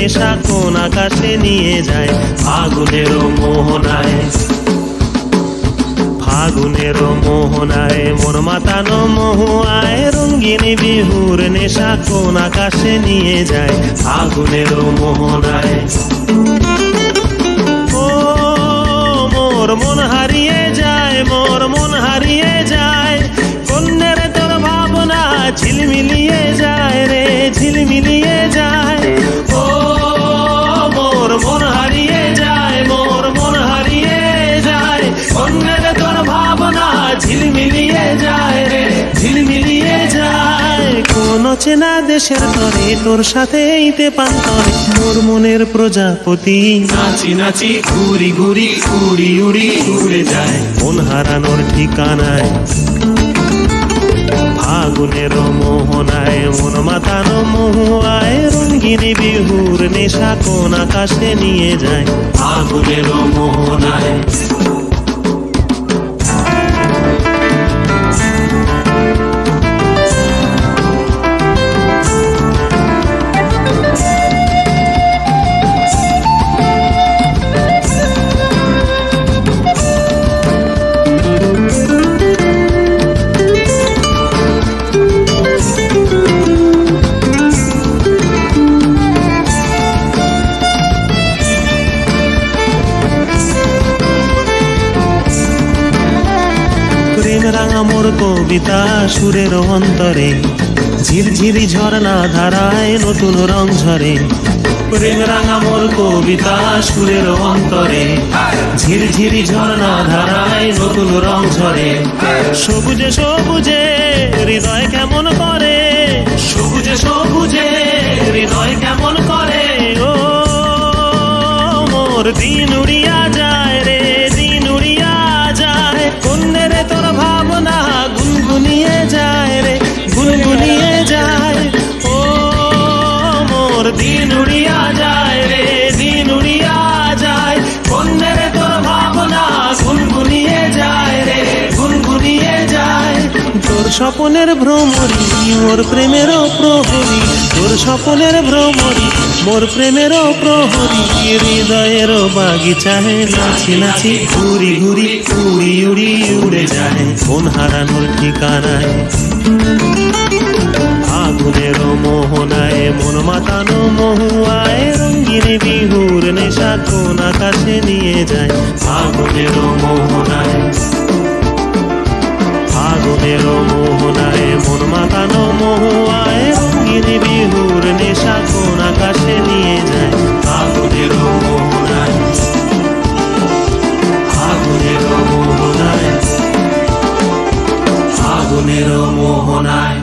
নেশা কোন আকাশে নিয়ে যায় ফাগুনের মোহনায়। ফাগুনের মোহনায় মন মাতানো মহুয়ায় রঙিন বিহুর নেশা কোন আকাশে নিয়ে যায় ফাগুনের মোহনায়। ও মোর মন হারিয়ে যায়, মোর মন হারিয়ে যায়, কন্যের তোর ভাবনা ঝিলমিলিয়ে যায় রে ঝিলমিলিয়ে যায়। ও মোর মন হারিয়ে যায়, মোর মন হারিয়ে যায়, কন্যের তোর ভাবনা ঝিলমিলিয়ে যায় রে ঝিলমিলিয়ে যায়। কোন চেনা দেশের তরে তোর সাথে ইতে পান্তরে মোর মনের প্রজাপতি নাচি নাচি ঘুরি ঘুরি উড়ি উড়ি উড়ে যায় মন হারানোর ঠিকানায়। ফাগুনের মোহনায় মন মাতানো মহুয়ায় রঙিন বিহুর নেশা কোন আকাশে নিয়ে যায় ফাগুনের মোহনায়। রাঙা মোর কবিতা সুরের অন্তরে ঝিরঝিরি ঝরনা ধারায় নতুন রং ঝরে। প্রেম রাঙা মোর কবিতা সুরের অন্তরে ঝিরঝিরি ঝরনা ধারায় নতুন রং ঝরে। সবুজে সবুজে হৃদয় কেমন করে, সবুজে সবুজে হৃদয় কেমন করে। ও মোর দিন উড়িয়া যায় রে দিন উড়িয়া যায়, কন্যের তোর ভাবনা গুনগুনিয়ে যায় রে গুনগুনিয়ে যায়। ও মোর দিন উড়িয়া যায় রে দিন উড়িয়া যায়, কন্যের তোর ভাবনা গুনগুনিয়ে যায় রে গুনগুনিয়ে যায়। তোর স্বপনের ভ্রমরি মোর প্রেমেরও প্রহরী, তোর স্বপনের ভ্রমরি মোর প্রেমেরও প্রহরী। হৃদয়ের বাগিচায় নাচি নাচি ঘুরি ঘুরি উড়ি উড়ি উড়ে যায় মন হারানোর ঠিকানায়। ফাগুনের মোহনায় মন মাতানো মহুয়ায় রঙিন বিহুর নেশা কোন আকাশে নিয়ে যায় ফাগুনের মোহনায়। ফাগুনের মোহনায় মন মাতানো মহুয়ায় রঙিন বিহুর নেশা কোন আকাশে নিয়ে যায় ফাগুনের মোহনায়। ফাগুনের মোহনায় ফাগুনের মোহনায়।